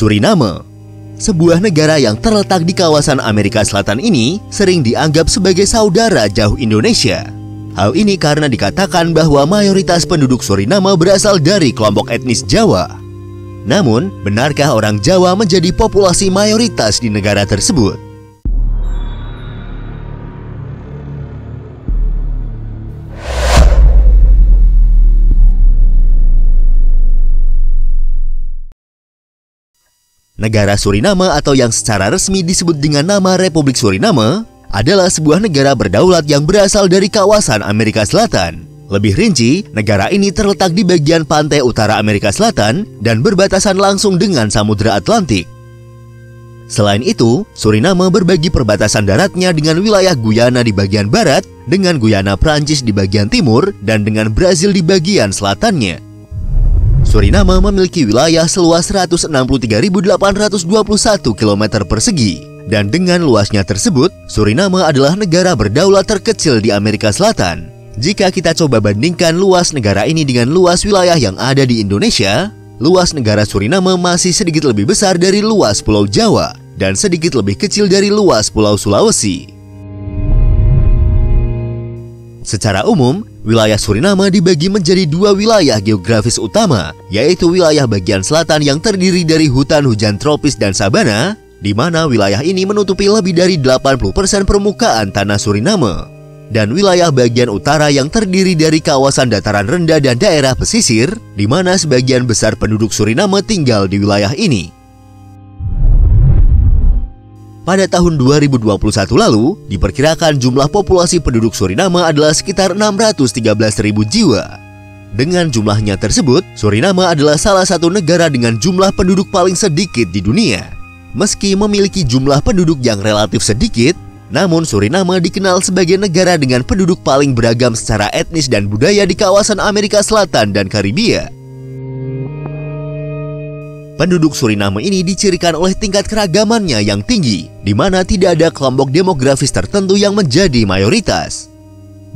Suriname. Sebuah negara yang terletak di kawasan Amerika Selatan ini sering dianggap sebagai saudara jauh Indonesia. Hal ini karena dikatakan bahwa mayoritas penduduk Suriname berasal dari kelompok etnis Jawa. Namun, benarkah orang Jawa menjadi populasi mayoritas di negara tersebut? Negara Suriname atau yang secara resmi disebut dengan nama Republik Suriname adalah sebuah negara berdaulat yang berasal dari kawasan Amerika Selatan. Lebih rinci, negara ini terletak di bagian pantai utara Amerika Selatan dan berbatasan langsung dengan Samudra Atlantik. Selain itu, Suriname berbagi perbatasan daratnya dengan wilayah Guyana di bagian barat, dengan Guyana Prancis di bagian timur, dan dengan Brazil di bagian selatannya. Suriname memiliki wilayah seluas 163.821 km persegi, dan dengan luasnya tersebut, Suriname adalah negara berdaulat terkecil di Amerika Selatan. Jika kita coba bandingkan luas negara ini dengan luas wilayah yang ada di Indonesia, luas negara Suriname masih sedikit lebih besar dari luas Pulau Jawa, dan sedikit lebih kecil dari luas Pulau Sulawesi. Secara umum, wilayah Suriname dibagi menjadi dua wilayah geografis utama, yaitu wilayah bagian selatan yang terdiri dari hutan hujan tropis dan sabana, di mana wilayah ini menutupi lebih dari 80% permukaan tanah Suriname, dan wilayah bagian utara yang terdiri dari kawasan dataran rendah dan daerah pesisir, di mana sebagian besar penduduk Suriname tinggal di wilayah ini. Pada tahun 2021 lalu, diperkirakan jumlah populasi penduduk Suriname adalah sekitar 613.000 jiwa. Dengan jumlahnya tersebut, Suriname adalah salah satu negara dengan jumlah penduduk paling sedikit di dunia. Meski memiliki jumlah penduduk yang relatif sedikit, namun Suriname dikenal sebagai negara dengan penduduk paling beragam secara etnis dan budaya di kawasan Amerika Selatan dan Karibia. Penduduk Suriname ini dicirikan oleh tingkat keragamannya yang tinggi, di mana tidak ada kelompok demografis tertentu yang menjadi mayoritas.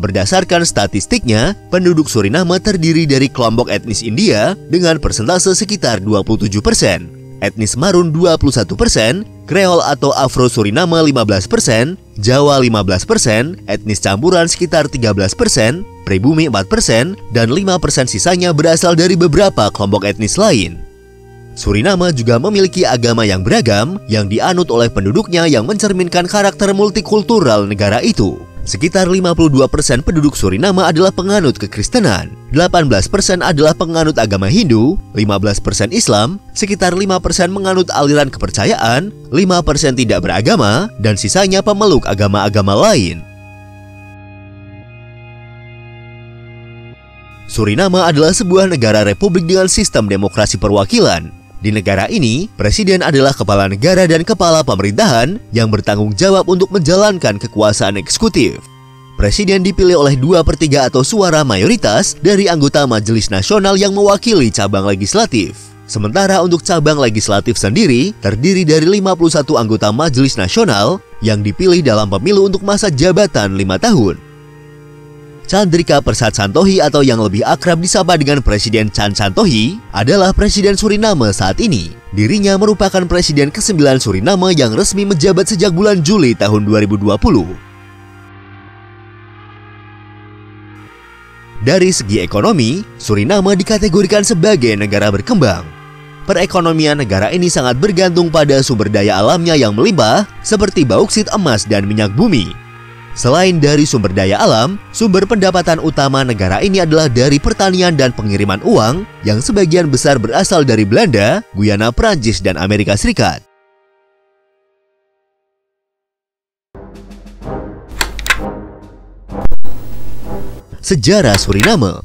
Berdasarkan statistiknya, penduduk Suriname terdiri dari kelompok etnis India dengan persentase sekitar 27%, etnis Marun 21%, Kreol atau Afro-Suriname 15%, Jawa 15%, etnis campuran sekitar 13%, pribumi 4%, dan 5% sisanya berasal dari beberapa kelompok etnis lain. Suriname juga memiliki agama yang beragam yang dianut oleh penduduknya yang mencerminkan karakter multikultural negara itu. Sekitar 52% penduduk Suriname adalah penganut kekristenan, 18% adalah penganut agama Hindu, 15% Islam, sekitar 5% menganut aliran kepercayaan, 5% tidak beragama, dan sisanya pemeluk agama-agama lain. Suriname adalah sebuah negara republik dengan sistem demokrasi perwakilan. Di negara ini, presiden adalah kepala negara dan kepala pemerintahan yang bertanggung jawab untuk menjalankan kekuasaan eksekutif. Presiden dipilih oleh 2/3 atau suara mayoritas dari anggota Majelis Nasional yang mewakili cabang legislatif. Sementara untuk cabang legislatif sendiri, terdiri dari 51 anggota Majelis Nasional yang dipilih dalam pemilu untuk masa jabatan 5 tahun. Chandrika Persat Santokhi atau yang lebih akrab disapa dengan Presiden Chan Santokhi adalah Presiden Suriname saat ini. Dirinya merupakan Presiden ke-9 Suriname yang resmi menjabat sejak bulan Juli tahun 2020. Dari segi ekonomi, Suriname dikategorikan sebagai negara berkembang. Perekonomian negara ini sangat bergantung pada sumber daya alamnya yang melimpah seperti bauksit, emas, dan minyak bumi. Selain dari sumber daya alam, sumber pendapatan utama negara ini adalah dari pertanian dan pengiriman uang yang sebagian besar berasal dari Belanda, Guyana Prancis, dan Amerika Serikat. Sejarah Suriname.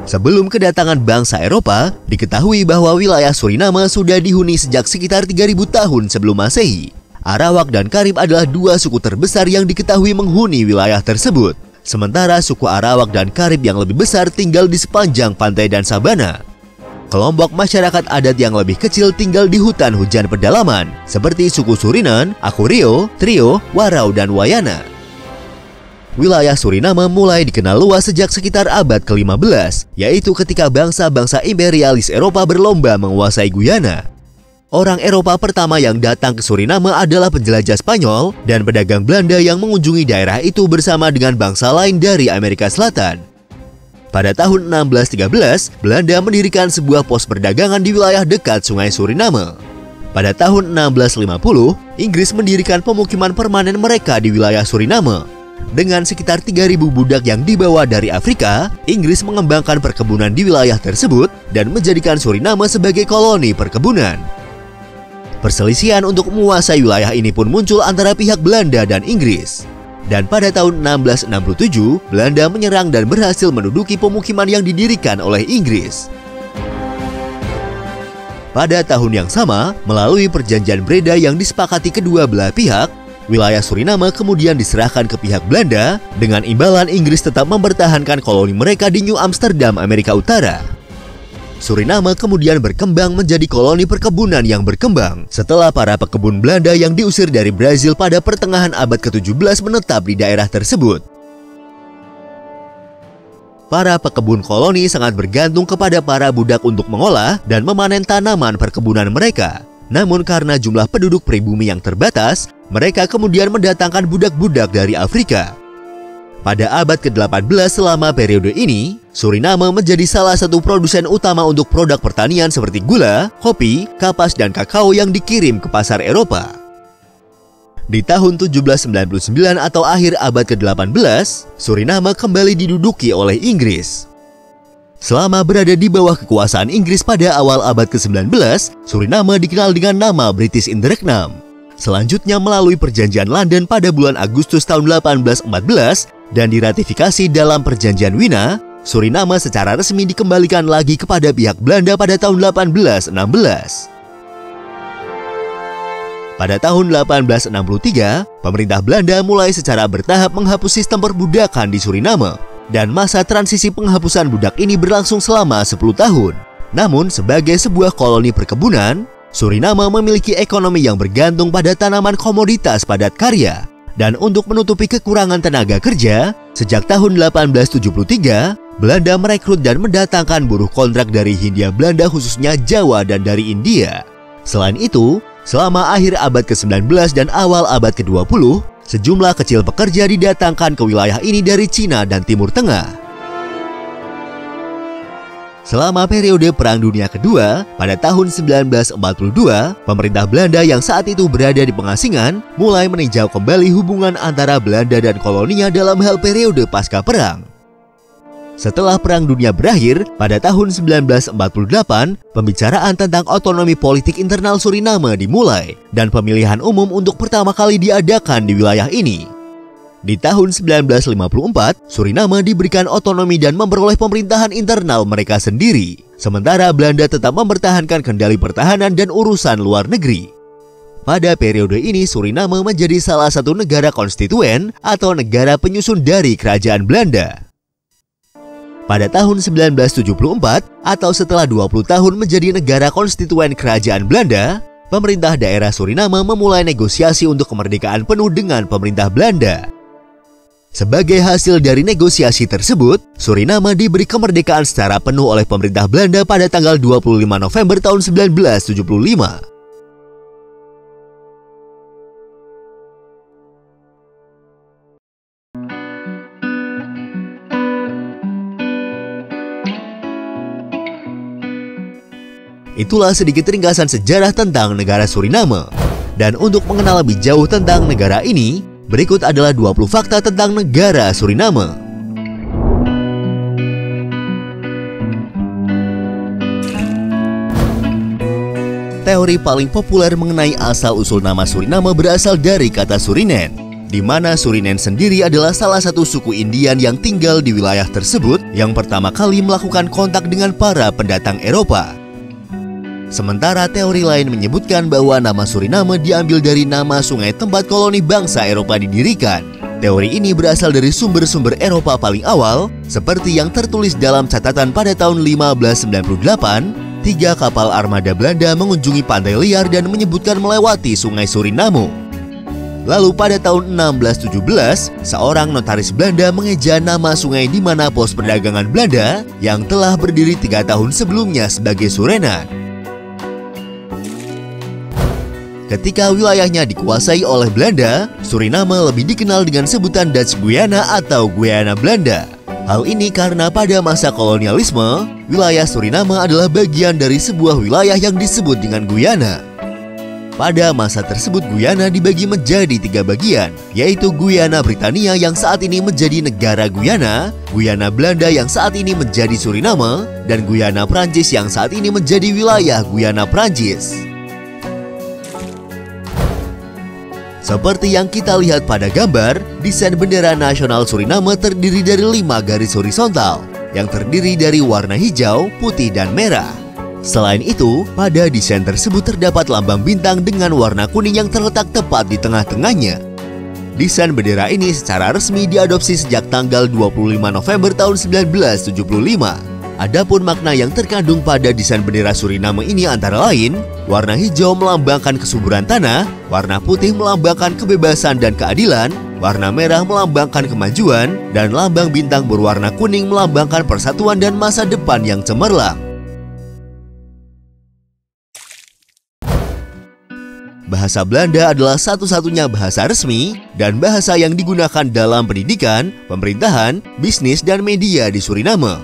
Sebelum kedatangan bangsa Eropa, diketahui bahwa wilayah Suriname sudah dihuni sejak sekitar 3000 tahun sebelum Masehi. Arawak dan Karib adalah dua suku terbesar yang diketahui menghuni wilayah tersebut. Sementara suku Arawak dan Karib yang lebih besar tinggal di sepanjang pantai dan sabana. Kelompok masyarakat adat yang lebih kecil tinggal di hutan hujan pedalaman, seperti suku Surinan, Akurio, Trio, Warau, dan Wayana. wilayah Suriname mulai dikenal luas sejak sekitar abad ke-15, yaitu ketika bangsa-bangsa imperialis Eropa berlomba menguasai Guyana. Orang Eropa pertama yang datang ke Suriname adalah penjelajah Spanyol dan pedagang Belanda yang mengunjungi daerah itu bersama dengan bangsa lain dari Amerika Selatan. Pada tahun 1613, Belanda mendirikan sebuah pos perdagangan di wilayah dekat Sungai Suriname. Pada tahun 1650, Inggris mendirikan pemukiman permanen mereka di wilayah Suriname. Dengan sekitar 3.000 budak yang dibawa dari Afrika, Inggris mengembangkan perkebunan di wilayah tersebut dan menjadikan Suriname sebagai koloni perkebunan. Perselisihan untuk menguasai wilayah ini pun muncul antara pihak Belanda dan Inggris. Dan pada tahun 1667, Belanda menyerang dan berhasil menduduki pemukiman yang didirikan oleh Inggris. Pada tahun yang sama, melalui perjanjian Breda yang disepakati kedua belah pihak, wilayah Suriname kemudian diserahkan ke pihak Belanda dengan imbalan Inggris tetap mempertahankan koloni mereka di New Amsterdam, Amerika Utara. Suriname kemudian berkembang menjadi koloni perkebunan yang berkembang setelah para pekebun Belanda yang diusir dari Brazil pada pertengahan abad ke-17 menetap di daerah tersebut. Para pekebun koloni sangat bergantung kepada para budak untuk mengolah dan memanen tanaman perkebunan mereka. Namun karena jumlah penduduk pribumi yang terbatas, mereka kemudian mendatangkan budak-budak dari Afrika. Pada abad ke-18 selama periode ini, Suriname menjadi salah satu produsen utama untuk produk pertanian seperti gula, kopi, kapas, dan kakao yang dikirim ke pasar Eropa. Di tahun 1799 atau akhir abad ke-18, Suriname kembali diduduki oleh Inggris. Selama berada di bawah kekuasaan Inggris pada awal abad ke-19, Suriname dikenal dengan nama British Inderknam. Selanjutnya melalui perjanjian London pada bulan Agustus tahun 1814 dan diratifikasi dalam perjanjian Wina, Suriname secara resmi dikembalikan lagi kepada pihak Belanda pada tahun 1816. Pada tahun 1863, pemerintah Belanda mulai secara bertahap menghapus sistem perbudakan di Suriname, dan masa transisi penghapusan budak ini berlangsung selama 10 tahun. Namun, sebagai sebuah koloni perkebunan, Suriname memiliki ekonomi yang bergantung pada tanaman komoditas padat karya. Dan untuk menutupi kekurangan tenaga kerja, sejak tahun 1873, Belanda merekrut dan mendatangkan buruh kontrak dari Hindia Belanda khususnya Jawa dan dari India. Selain itu, selama akhir abad ke-19 dan awal abad ke-20, sejumlah kecil pekerja didatangkan ke wilayah ini dari Cina dan Timur Tengah. Selama periode Perang Dunia Kedua, pada tahun 1942, pemerintah Belanda yang saat itu berada di pengasingan mulai meninjau kembali hubungan antara Belanda dan koloninya dalam hal periode pasca perang. Setelah Perang Dunia berakhir, pada tahun 1948, pembicaraan tentang otonomi politik internal Suriname dimulai dan pemilihan umum untuk pertama kali diadakan di wilayah ini. Di tahun 1954, Suriname diberikan otonomi dan memperoleh pemerintahan internal mereka sendiri. Sementara Belanda tetap mempertahankan kendali pertahanan dan urusan luar negeri. Pada periode ini, Suriname menjadi salah satu negara konstituen atau negara penyusun dari kerajaan Belanda. Pada tahun 1974, atau setelah 20 tahun menjadi negara konstituen kerajaan Belanda, pemerintah daerah Suriname memulai negosiasi untuk kemerdekaan penuh dengan pemerintah Belanda. Sebagai hasil dari negosiasi tersebut, Suriname diberi kemerdekaan secara penuh oleh pemerintah Belanda pada tanggal 25 November tahun 1975. Itulah sedikit ringkasan sejarah tentang negara Suriname. Dan untuk mengenal lebih jauh tentang negara ini, berikut adalah 20 fakta tentang negara Suriname. Teori paling populer mengenai asal-usul nama Suriname berasal dari kata Surinen, di mana Surinen sendiri adalah salah satu suku Indian yang tinggal di wilayah tersebut yang pertama kali melakukan kontak dengan para pendatang Eropa. Sementara teori lain menyebutkan bahwa nama Suriname diambil dari nama sungai tempat koloni bangsa Eropa didirikan. Teori ini berasal dari sumber-sumber Eropa paling awal, seperti yang tertulis dalam catatan pada tahun 1598, 3 kapal armada Belanda mengunjungi pantai liar dan menyebutkan melewati sungai Suriname. Lalu pada tahun 1617, seorang notaris Belanda mengeja nama sungai di mana pos perdagangan Belanda yang telah berdiri 3 tahun sebelumnya sebagai Suriname. Ketika wilayahnya dikuasai oleh Belanda, Suriname lebih dikenal dengan sebutan Dutch Guyana atau Guyana Belanda. Hal ini karena pada masa kolonialisme, wilayah Suriname adalah bagian dari sebuah wilayah yang disebut dengan Guyana. Pada masa tersebut Guyana dibagi menjadi 3 bagian, yaitu Guyana Britania yang saat ini menjadi negara Guyana, Guyana Belanda yang saat ini menjadi Suriname, dan Guyana Prancis yang saat ini menjadi wilayah Guyana Prancis. Seperti yang kita lihat pada gambar, desain bendera nasional Suriname terdiri dari 5 garis horizontal, yang terdiri dari warna hijau, putih, dan merah. Selain itu, pada desain tersebut terdapat lambang bintang dengan warna kuning yang terletak tepat di tengah-tengahnya. Desain bendera ini secara resmi diadopsi sejak tanggal 25 November tahun 1975. Adapun makna yang terkandung pada desain bendera Suriname ini antara lain, warna hijau melambangkan kesuburan tanah, warna putih melambangkan kebebasan dan keadilan, warna merah melambangkan kemajuan, dan lambang bintang berwarna kuning melambangkan persatuan dan masa depan yang cemerlang. Bahasa Belanda adalah satu-satunya bahasa resmi dan bahasa yang digunakan dalam pendidikan, pemerintahan, bisnis, dan media di Suriname.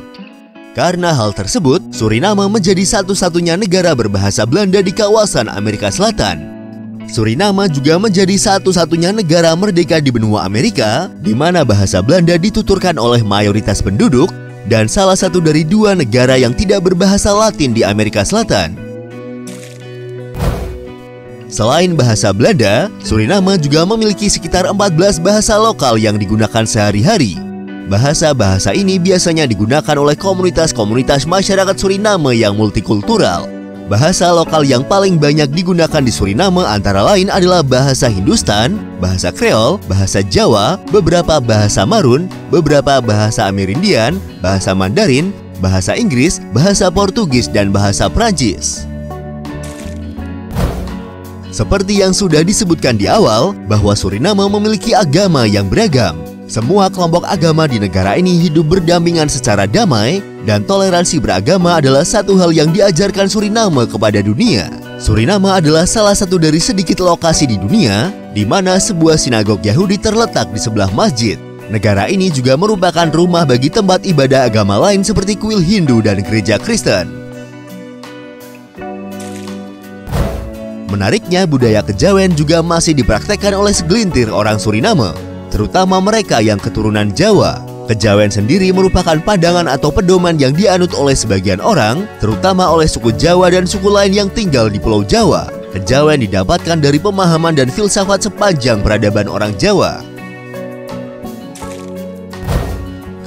Karena hal tersebut, Suriname menjadi satu-satunya negara berbahasa Belanda di kawasan Amerika Selatan. Suriname juga menjadi satu-satunya negara merdeka di benua Amerika, di mana bahasa Belanda dituturkan oleh mayoritas penduduk, dan salah satu dari 2 negara yang tidak berbahasa Latin di Amerika Selatan. Selain bahasa Belanda, Suriname juga memiliki sekitar 14 bahasa lokal yang digunakan sehari-hari. Bahasa-bahasa ini biasanya digunakan oleh komunitas-komunitas masyarakat Suriname yang multikultural. Bahasa lokal yang paling banyak digunakan di Suriname antara lain adalah bahasa Hindustan, bahasa Kreol, bahasa Jawa, beberapa bahasa Marun, beberapa bahasa Amerindian, bahasa Mandarin, bahasa Inggris, bahasa Portugis, dan bahasa Prancis. Seperti yang sudah disebutkan di awal, bahwa Suriname memiliki agama yang beragam. Semua kelompok agama di negara ini hidup berdampingan secara damai, dan toleransi beragama adalah satu hal yang diajarkan Suriname kepada dunia. Suriname adalah salah satu dari sedikit lokasi di dunia di mana sebuah sinagog Yahudi terletak di sebelah masjid. Negara ini juga merupakan rumah bagi tempat ibadah agama lain seperti kuil Hindu dan gereja Kristen. Menariknya, budaya kejawen juga masih dipraktekkan oleh segelintir orang Suriname, terutama mereka yang keturunan Jawa. Kejawen sendiri merupakan pandangan atau pedoman yang dianut oleh sebagian orang, terutama oleh suku Jawa dan suku lain yang tinggal di Pulau Jawa. Kejawen didapatkan dari pemahaman dan filsafat sepanjang peradaban orang Jawa.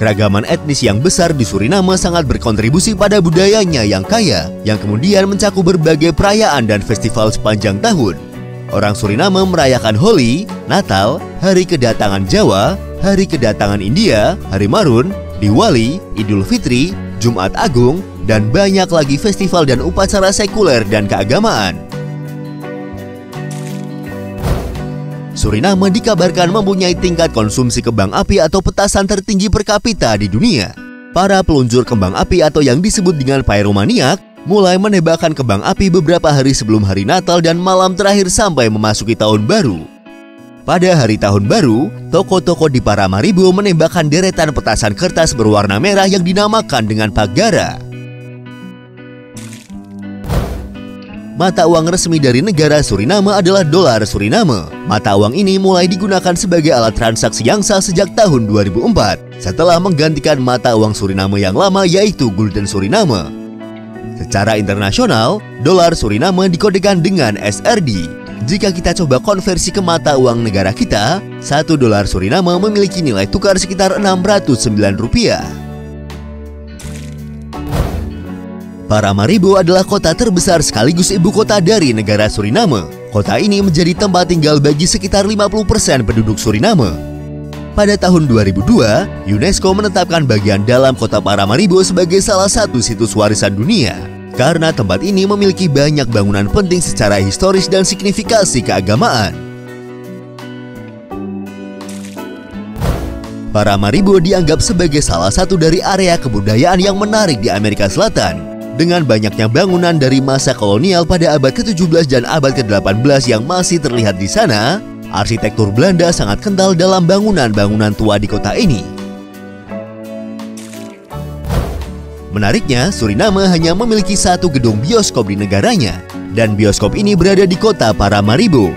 Keragaman etnis yang besar di Suriname sangat berkontribusi pada budayanya yang kaya, yang kemudian mencakup berbagai perayaan dan festival sepanjang tahun. Orang Suriname merayakan Holi, Natal, Hari Kedatangan Jawa, Hari Kedatangan India, Hari Marun, Diwali, Idul Fitri, Jumat Agung, dan banyak lagi festival dan upacara sekuler dan keagamaan. Suriname dikabarkan mempunyai tingkat konsumsi kembang api atau petasan tertinggi per kapita di dunia. Para peluncur kembang api atau yang disebut dengan pyromaniak mulai menembakkan kembang api beberapa hari sebelum hari Natal dan malam terakhir sampai memasuki tahun baru. Pada hari tahun baru, toko-toko di Paramaribo menembakkan deretan petasan kertas berwarna merah yang dinamakan dengan Pagara. Mata uang resmi dari negara Suriname adalah dolar Suriname. Mata uang ini mulai digunakan sebagai alat transaksi yang sah sejak tahun 2004, setelah menggantikan mata uang Suriname yang lama yaitu gulden Suriname. Secara internasional, dolar Suriname dikodekan dengan SRD. Jika kita coba konversi ke mata uang negara kita, 1 dolar Suriname memiliki nilai tukar sekitar Rp609. Paramaribo adalah kota terbesar sekaligus ibu kota dari negara Suriname. Kota ini menjadi tempat tinggal bagi sekitar 50% penduduk Suriname. Pada tahun 2002, UNESCO menetapkan bagian dalam kota Paramaribo sebagai salah satu situs warisan dunia. Karena tempat ini memiliki banyak bangunan penting secara historis dan signifikasi keagamaan. Paramaribo dianggap sebagai salah satu dari area kebudayaan yang menarik di Amerika Selatan. Dengan banyaknya bangunan dari masa kolonial pada abad ke-17 dan abad ke-18 yang masih terlihat di sana, arsitektur Belanda sangat kental dalam bangunan-bangunan tua di kota ini. Menariknya, Suriname hanya memiliki satu gedung bioskop di negaranya, dan bioskop ini berada di kota Paramaribo.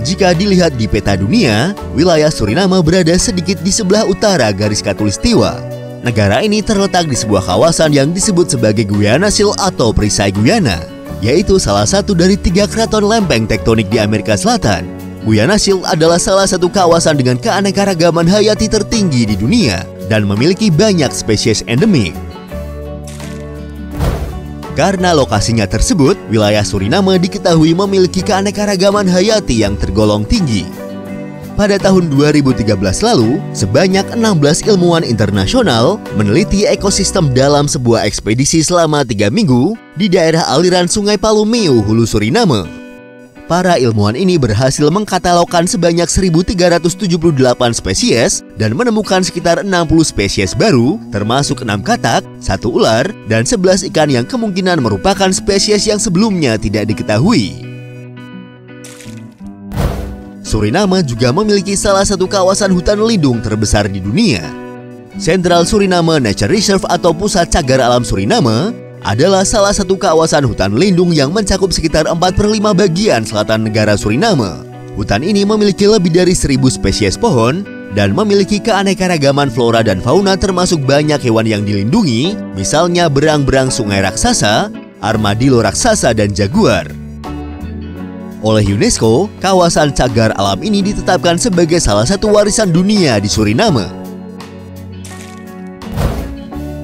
Jika dilihat di peta dunia, wilayah Suriname berada sedikit di sebelah utara garis khatulistiwa. Negara ini terletak di sebuah kawasan yang disebut sebagai Guyana Shield atau perisai Guyana, yaitu salah satu dari 3 keraton lempeng tektonik di Amerika Selatan. Guyana Shield adalah salah satu kawasan dengan keanekaragaman hayati tertinggi di dunia dan memiliki banyak spesies endemik. Karena lokasinya tersebut, wilayah Suriname diketahui memiliki keanekaragaman hayati yang tergolong tinggi. Pada tahun 2013 lalu, sebanyak 16 ilmuwan internasional meneliti ekosistem dalam sebuah ekspedisi selama 3 minggu di daerah aliran Sungai Palumiu, Hulu Suriname. Para ilmuwan ini berhasil mengkatalogkan sebanyak 1.378 spesies dan menemukan sekitar 60 spesies baru, termasuk 6 katak, 1 ular, dan 11 ikan yang kemungkinan merupakan spesies yang sebelumnya tidak diketahui. Suriname juga memiliki salah satu kawasan hutan lindung terbesar di dunia. Central Suriname Nature Reserve atau Pusat Cagar Alam Suriname adalah salah satu kawasan hutan lindung yang mencakup sekitar 4/5 bagian selatan negara Suriname. Hutan ini memiliki lebih dari 1.000 spesies pohon dan memiliki keanekaragaman flora dan fauna termasuk banyak hewan yang dilindungi, misalnya berang-berang sungai raksasa, armadillo raksasa, dan jaguar. Oleh UNESCO, kawasan cagar alam ini ditetapkan sebagai salah satu warisan dunia di Suriname.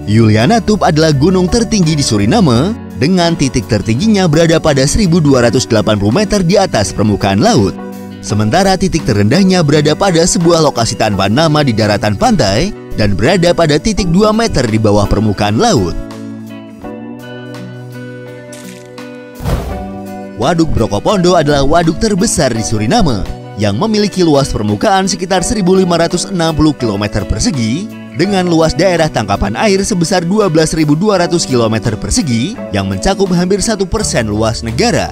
Julianatup adalah gunung tertinggi di Suriname dengan titik tertingginya berada pada 1.280 meter di atas permukaan laut. Sementara titik terendahnya berada pada sebuah lokasi tanpa nama di daratan pantai dan berada pada titik 2 meter di bawah permukaan laut. Waduk Brokopondo adalah waduk terbesar di Suriname yang memiliki luas permukaan sekitar 1.560 km persegi dengan luas daerah tangkapan air sebesar 12.200 km persegi yang mencakup hampir 1% luas negara.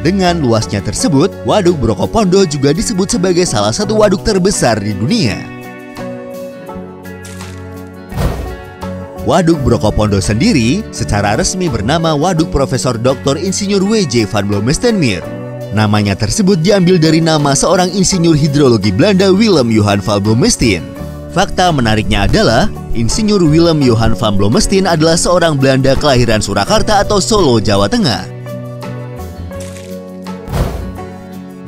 Dengan luasnya tersebut, Waduk Brokopondo juga disebut sebagai salah satu waduk terbesar di dunia. Waduk Brokopondo sendiri secara resmi bernama Waduk Profesor Dr. Insinyur W.J. van Bloemestein. Namanya tersebut diambil dari nama seorang insinyur hidrologi Belanda Willem Johan van Bloemestein. Fakta menariknya adalah, Insinyur Willem Johan van Bloemestein adalah seorang Belanda kelahiran Surakarta atau Solo, Jawa Tengah.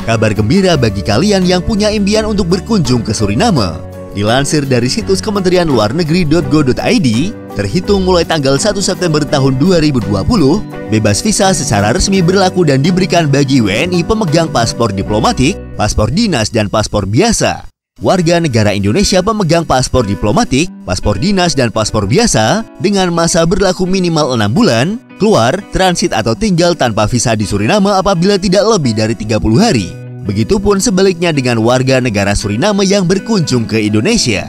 Kabar gembira bagi kalian yang punya impian untuk berkunjung ke Suriname. Dilansir dari situs Kementerian Luar Negeri.go.id, terhitung mulai tanggal 1 September tahun 2020, bebas visa secara resmi berlaku dan diberikan bagi WNI pemegang paspor diplomatik, paspor dinas, dan paspor biasa. Warga negara Indonesia pemegang paspor diplomatik, paspor dinas, dan paspor biasa dengan masa berlaku minimal 6 bulan, keluar, transit atau tinggal tanpa visa di Suriname apabila tidak lebih dari 30 hari. Begitupun sebaliknya dengan warga negara Suriname yang berkunjung ke Indonesia.